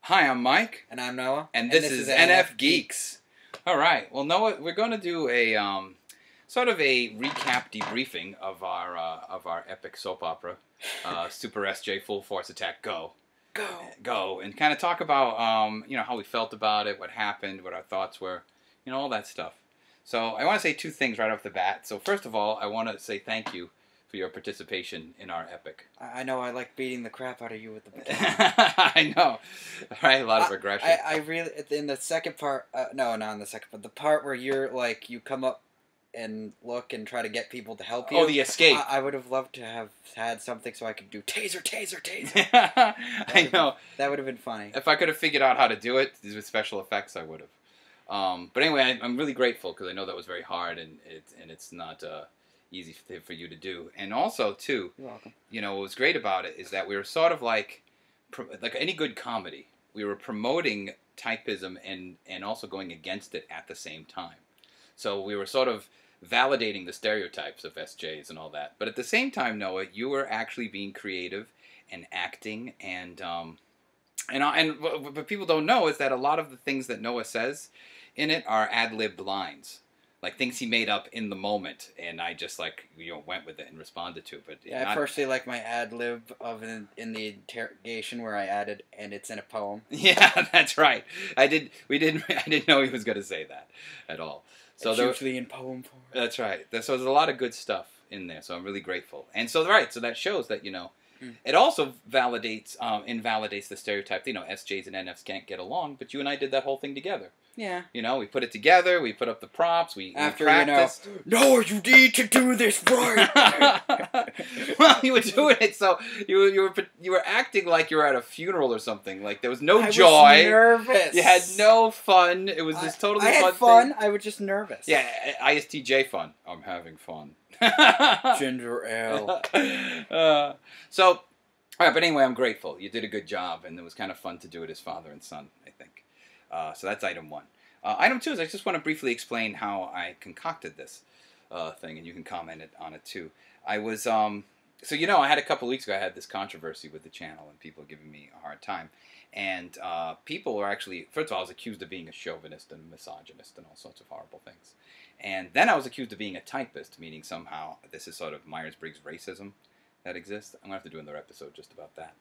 Hi, I'm Mike. And I'm Noah. And this is NFGeeks. All right. Well, Noah, we're going to do a sort of a recap debriefing of our epic soap opera, Super SJ Full Force Attack Go. Go. And kind of talk about, how we felt about it, what happened, what our thoughts were, all that stuff. So I want to say two things right off the bat. So first of all, I want to say thank you for your participation in our epic. I know I like beating the crap out of you with the baton. I know. Right, a lot of aggression. I really, in the second part, no, not in the second part, the part where you're like, you come up and look and try to get people to help you. Oh, the escape. I would have loved to have had something so I could do taser. I know. That would have been funny. If I could have figured out how to do it with special effects, I would have. But anyway, I'm really grateful because I know that was very hard and it's not easy for you to do. And also, too, you're welcome. What was great about it is that we were sort of like any good comedy. We were promoting typism and also going against it at the same time. So we were sort of validating the stereotypes of SJs and all that. But at the same time, Noah, you were actually being creative and acting and what people don't know is that a lot of the things that Noah says in it are ad-libbed lines. Like things he made up in the moment, and I just went with it and responded to it. But yeah, I personally like my ad lib of in the interrogation where I added, and it's in a poem. Yeah, that's right. I didn't know he was going to say that at all. So it's usually in poem form. That's right. So there's a lot of good stuff in there. So I'm really grateful. And so so that shows that it also invalidates the stereotype. SJs and NFs can't get along, but you and I did that whole thing together. Yeah. We put it together. We put up the props. We practiced. No, you need to do this right. Well, you were doing it, so you were acting like you were at a funeral or something. Like there was no joy. I was nervous. You had no fun. It was just totally. I had fun. I was just nervous. Yeah, ISTJ fun. I'm having fun. Ginger ale. So, all right, but anyway, I'm grateful. You did a good job, and it was kind of fun to do it as father and son, I think. So that's item one. Item two is I just want to briefly explain how I concocted this thing, and you can comment on it too. I was, I had a couple weeks ago, I had this controversy with the channel, and people were giving me a hard time. And people were actually, first of all, I was accused of being a chauvinist and a misogynist and all sorts of horrible things. And then I was accused of being a typist, meaning somehow this is sort of Myers-Briggs racism that exists. I'm going to have to do another episode just about that.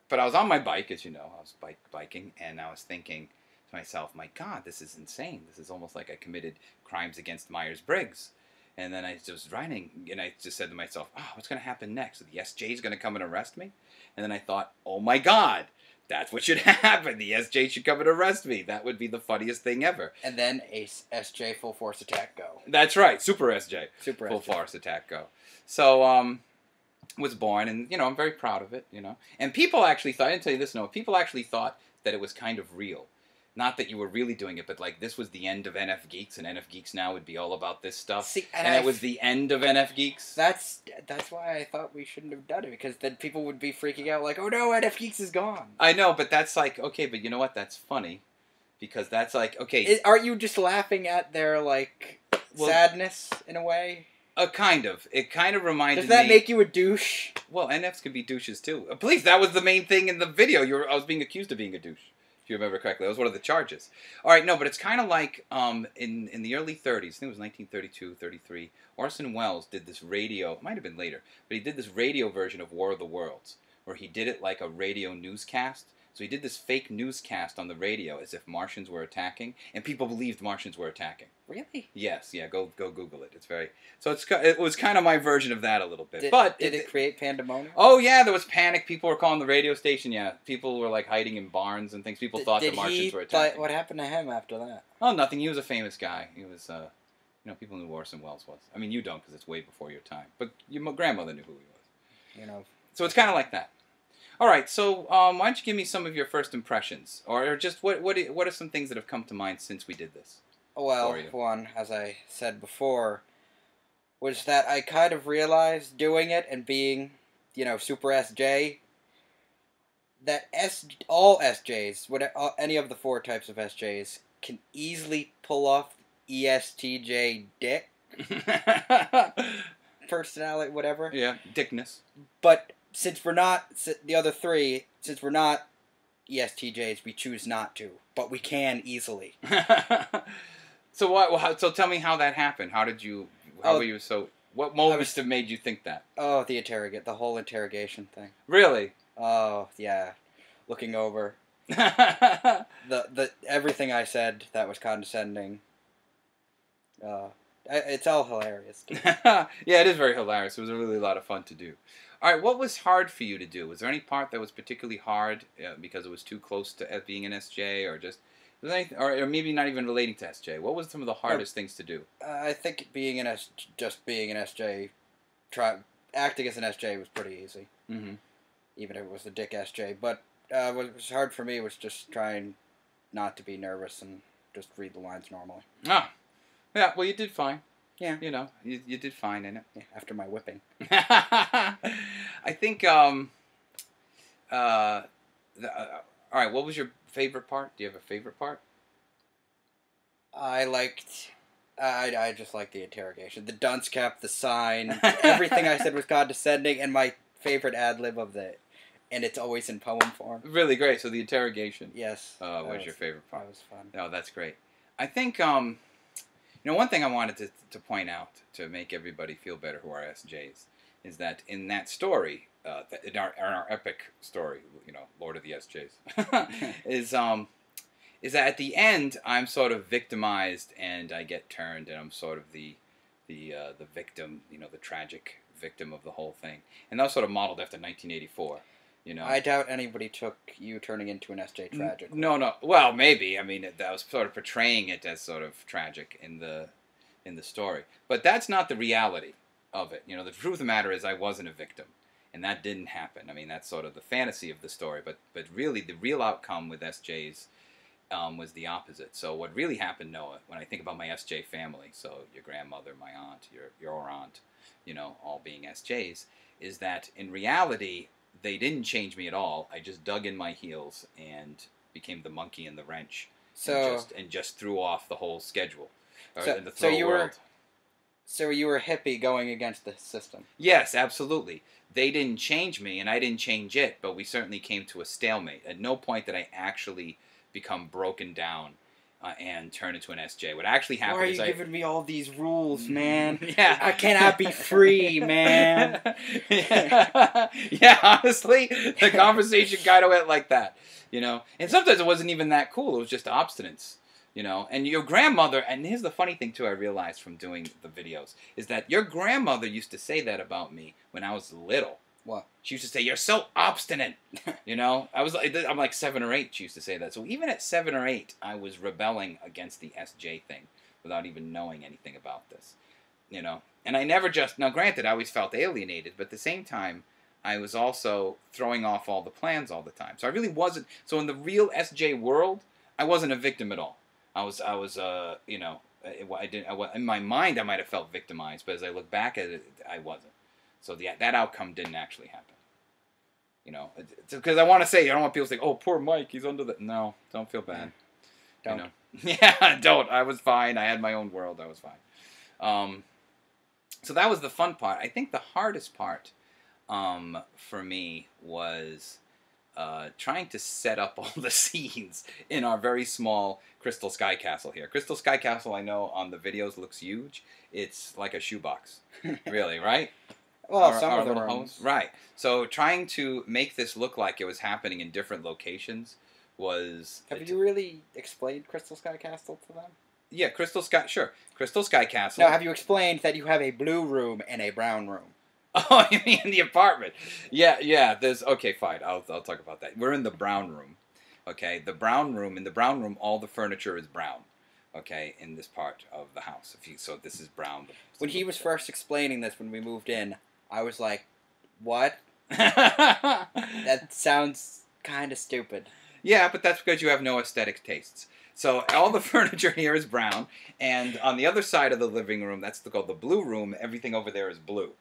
But I was on my bike, as you know. I was biking, and I was thinking to myself, my God, this is insane. This is almost like I committed crimes against Myers-Briggs. And then I was writing, and I just said to myself, what's going to happen next? The SJ is going to come and arrest me? And then I thought, oh my God, that's what should happen. The SJ should come and arrest me. That would be the funniest thing ever. And then a SJ Full Force Attack Go. That's right, Super SJ. Full Force Attack Go. So, was born, and, I'm very proud of it, And people actually thought, I didn't tell you this, no, people actually thought that it was kind of real. Not that you were really doing it, but this was the end of NFGeeks, and NFGeeks now would be all about this stuff. See, and it was the end of NFGeeks. That's why I thought we shouldn't have done it, because then people would be freaking out like, oh no, NFGeeks is gone. I know, but that's okay, but you know what? That's funny, because that's okay. Aren't you just laughing at their, sadness, in a way? Kind of. It kind of reminded me... Does that make you a douche? Well, NFs can be douches, too. Please, that was the main thing in the video. I was being accused of being a douche. If you remember correctly. That was one of the charges. All right, no, but it's kind of like in the early 30s, I think it was 1932, 33, Orson Welles did this radio, it might have been later, but he did this radio version of War of the Worlds, where he did it like a radio newscast. So he did this fake newscast on the radio as if Martians were attacking, and people believed Martians were attacking. Really? Yes, yeah, go Google it. It's very... So it was kind of my version of that a little bit. Did it create pandemonium? Oh, yeah, there was panic. People were calling the radio station, yeah. People were, hiding in barns and things. People thought the Martians were attacking. What happened to him after that? Oh, nothing. He was a famous guy. He was, people knew who Orson Welles was. I mean, you don't, because it's way before your time. But your grandmother knew who he was. So it's kind of like that. All right, so why don't you give me some of your first impressions, or just what are some things that have come to mind since we did this? Well, one, as I said before, was that I kind of realized doing it and being, Super SJ, that all SJs, any of the four types of SJs, can easily pull off ESTJ dick. Personality, whatever. Yeah, dickness. But since we're not, the other three, since we're not ESTJs, we choose not to, but we can easily. So what? Well, so tell me how that happened. How did you? How were you so? What moments have made you think that? Oh, the whole interrogation thing. Really? Oh yeah, looking over Yeah, the everything I said that was condescending. It's all hilarious. it is very hilarious. It was really a lot of fun to do. All right, what was hard for you to do? Was there any part that was particularly hard because it was too close to being an SJ, or just was there anything, or maybe not even relating to SJ? What was some of the hardest things to do? I think being an SJ, acting as an SJ was pretty easy. Mm-hmm. Even if it was the dick SJ. But what was hard for me was just trying not to be nervous and just read the lines normally. Ah, yeah. Well, you did fine. Yeah. You know, you did fine in it. Yeah, after my whipping. I think. All right. What was your favorite part? Do you have a favorite part? I just liked the interrogation. The dunce cap, the sign, everything I said was condescending, and my favorite ad-lib of and it's always in poem form. Really great. So the interrogation. Yes. Was your favorite part? That was fun. Oh, that's great. I think, one thing I wanted to point out to make everybody feel better who are SJs is that in that story, in our epic story, Lord of the SJs, is that at the end I'm sort of victimized and I get turned and I'm sort of the victim, the tragic victim of the whole thing, and that was sort of modeled after 1984. I doubt anybody took you turning into an SJ tragic. No. Well, maybe. I mean, that was sort of portraying it as sort of tragic in the story, but that's not the reality of it. The truth of the matter is I wasn't a victim, and that didn't happen. I mean, that's sort of the fantasy of the story, but really the real outcome with SJs was the opposite. So what really happened, Noah, when I think about my SJ family, so your grandmother, my aunt, your aunt, all being SJs, is that in reality they didn't change me at all. I just dug in my heels and became the monkey in the wrench, and just threw off the whole schedule. So you were a hippie going against the system. Yes, absolutely. They didn't change me, and I didn't change it, but we certainly came to a stalemate. At no point did I actually become broken down and turn into an SJ. What actually happened Why are is you giving me all these rules, man? Yeah. I cannot be free, man. Yeah, honestly, the conversation kind of went like that, And sometimes it wasn't even that cool. It was just obstinance, And your grandmother, and here's the funny thing, too, I realized from doing the videos, is that your grandmother used to say that about me when I was little. What? She used to say, "You're so obstinate." I'm like 7 or 8. She used to say that. So even at 7 or 8, I was rebelling against the SJ thing without even knowing anything about this. And I never now granted, I always felt alienated, but at the same time, I was also throwing off all the plans all the time. So I really wasn't. So in the real SJ world, I wasn't a victim at all. I was in my mind, I might have felt victimized, but as I look back at it, I wasn't. So that outcome didn't actually happen. Because I want to say, I don't want people to think, "Oh, poor Mike, he's under the..." No, don't feel bad. Don't. Yeah, don't. I was fine. I had my own world. I was fine. So that was the fun part. I think the hardest part for me was trying to set up all the scenes in our very small Crystal Sky Castle here. Crystal Sky Castle, I know on the videos looks huge. It's like a shoebox. Really, right? Well, some of the rooms. Right. So trying to make this look like it was happening in different locations was... Have you really explained Crystal Sky Castle to them? Yeah, Crystal Sky Castle. No, have you explained that you have a blue room and a brown room? Oh, you mean the apartment? Yeah. Okay, fine. I'll talk about that. We're in the brown room. Okay, in the brown room, all the furniture is brown. Okay, in this part of the house. So this is brown. When he was first explaining this when we moved in, I was like, "What?" That sounds kind of stupid. Yeah, but that's because you have no aesthetic tastes. So all the furniture here is brown, and on the other side of the living room, that's called the blue room. Everything over there is blue.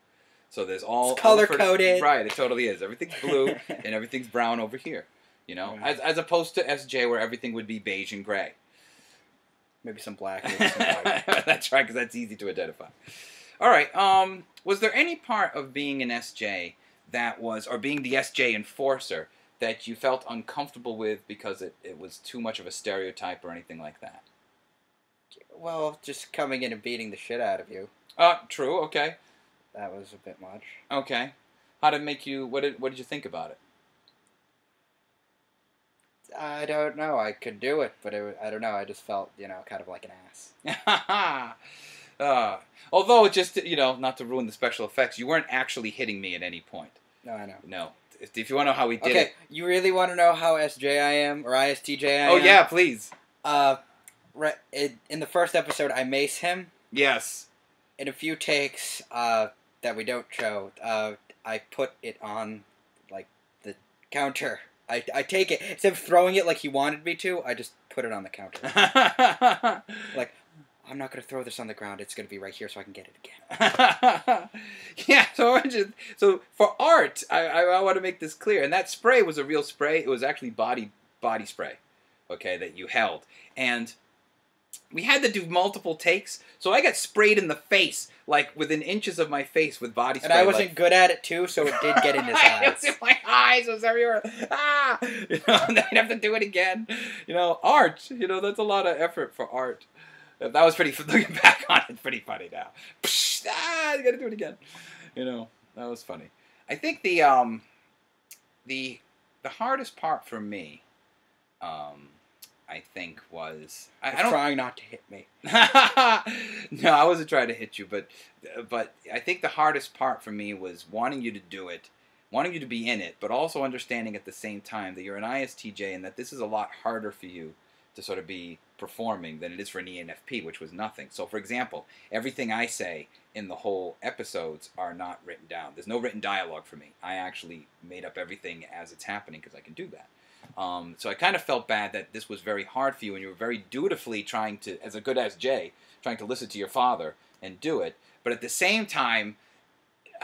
So there's all... It's color-coded. Right, it totally is. Everything's blue, and everything's brown over here. Right. As opposed to SJ, where everything would be beige and gray. Maybe some black. Maybe some white. That's right, because that's easy to identify. All right. Was there any part of being an SJ or being the SJ enforcer that you felt uncomfortable with because it was too much of a stereotype or anything like that? Well, just coming in and beating the shit out of you. True. Okay. That was a bit much. Okay. How did it make you? What did you think about it? I don't know. I could do it, but I don't know. I just felt, kind of like an ass. Although, just not to ruin the special effects, you weren't actually hitting me at any point. No, I know. No. If you want to know how we did it. Okay, you really want to know how SJ I am, or ISTJ I am? Oh, yeah, please. In the first episode, I mace him. Yes. In a few takes that we don't show, I put it on, like, the counter. I take it. Instead of throwing it like he wanted me to, I just put it on the counter. Like, I'm not going to throw this on the ground. It's going to be right here so I can get it again. Yeah, so for art, I want to make this clear. And that spray was a real spray. It was actually body spray, okay, that you held. And we had to do multiple takes, so I got sprayed in the face, like within inches of my face with body spray. And I wasn't good at it, too, so it did get in his eyes. It was in my eyes. It was everywhere. And then I'd have to do it again. Art, that's a lot of effort for art. That was pretty, looking back on it, it's pretty funny now. You gotta do it again. That was funny. I think the hardest part for me, I think was I don't trying not to hit me. No, I wasn't trying to hit you, but I think the hardest part for me was wanting you to do it, wanting you to be in it, but also understanding at the same time that you're an ISTJ and that this is a lot harder for you to sort of be performing than it is for an ENFP, which was nothing. So, for example, everything I say in the whole episodes are not written down. There's no written dialogue for me. I actually made up everything as it's happening because I can do that. So I kind of felt bad that this was very hard for you, and you were very dutifully trying to, as a good SJ, trying to listen to your father and do it. But at the same time,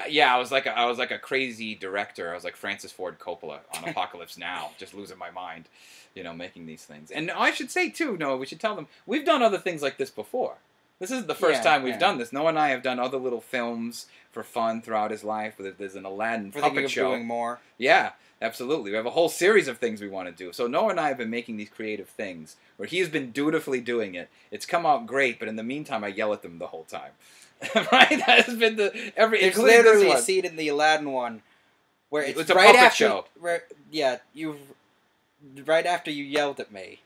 yeah, I was like a crazy director. I was like Francis Ford Coppola on Apocalypse Now, just losing my mind, making these things. And I should say too, Noah, we should tell them we've done other things like this before. This isn't the first time we've done this. Noah and I have done other little films for fun throughout his life. There's an Aladdin puppet show. Doing more. Yeah, absolutely. We have a whole series of things we want to do. So Noah and I have been making these creative things where he has been dutifully doing it. It's come out great, but in the meantime, I yell at them the whole time. Right? That has been There's literally a scene in the Aladdin one where it's a right puppet after show. Right after you yelled at me,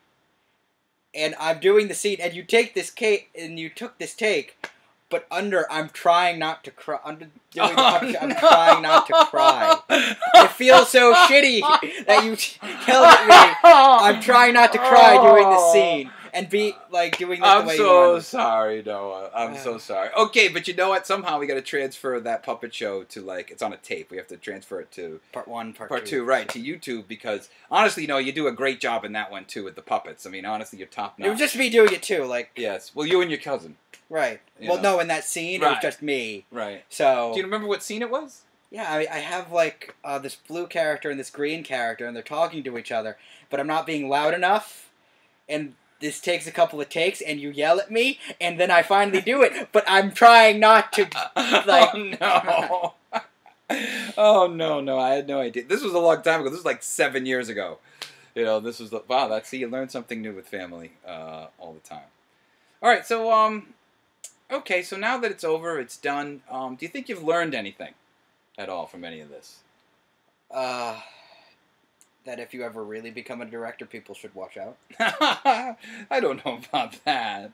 and I'm doing the scene, and you took this take, but I'm trying not to cry. I'm trying not to cry. It feels so shitty that you yelled at me. I'm trying not to cry during the scene. And be, doing this the way you want. I'm so sorry, Noah. I'm so sorry. Okay, but you know what? Somehow we got to transfer that puppet show to, it's on a tape. We have to transfer it to... Part 1, Part 2, right, to YouTube, because, honestly, you do a great job in that one, too, with the puppets. I mean, honestly, you're top-notch. It was just me doing it, too, Yes. Well, you and your cousin. Right. No, in that scene, it was just me. Right. So... Do you remember what scene it was? Yeah, I have, this blue character and this green character, and they're talking to each other, but I'm not being loud enough, and... This takes a couple of takes, and you yell at me, and then I finally do it. But I'm trying not to, Oh, no. Oh, no, I had no idea. This was a long time ago. This was 7 years ago. This was, wow, you learn something new with family all the time. All right, so, okay, so now that it's over, it's done, do you think you've learned anything at all from any of this? That if you ever really become a director, people should watch out. I don't know about that.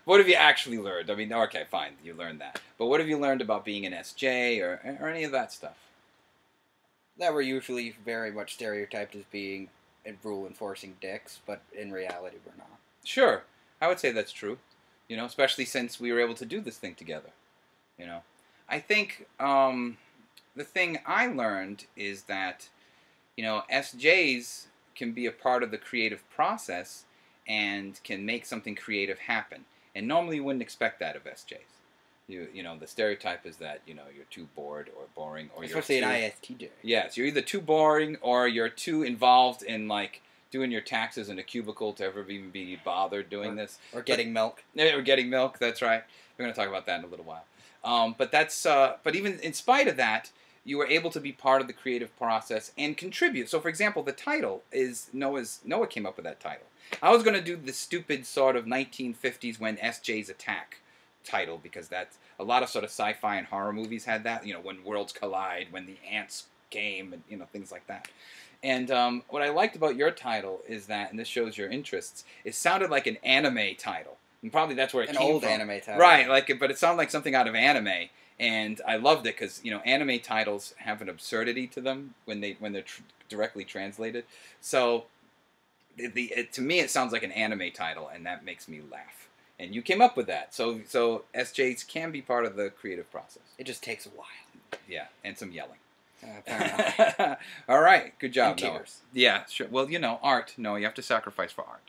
What have you actually learned? I mean, okay, fine, you learned that. But what have you learned about being an SJ or any of that stuff? That we're usually very much stereotyped as being rule-enforcing dicks, but in reality we're not. Sure. I would say that's true. Especially since we were able to do this thing together. I think the thing I learned is that SJs can be a part of the creative process and can make something creative happen. And normally you wouldn't expect that of SJs. The stereotype is that, you're too bored or boring, or especially an ISTJ. Yes, you're either too boring or you're too involved in, doing your taxes in a cubicle to ever even be bothered doing this. Or getting milk. Yeah, or getting milk, that's right. We're going to talk about that in a little while. But even in spite of that, you were able to be part of the creative process and contribute. So, for example, the title is Noah came up with that title. I was going to do the stupid sort of 1950s When SJs Attack title, because that's a lot of sort of sci-fi and horror movies had that. You know, when worlds collide, when the ants came, and, you know, things like that. And what I liked about your title is that, and this shows your interests, it sounded like an anime title. And probably that's where it came from. An old anime title. Right, but it sounded like something out of anime. And I loved it because, you know, anime titles have an absurdity to them when they're directly translated. So to me, it sounds like an anime title, and that makes me laugh. And you came up with that. So SJs can be part of the creative process. It just takes a while. Yeah, and some yelling. Apparently. All right, good job, and tears. Noah. Yeah, sure. Well, you know, art. No, you have to sacrifice for art.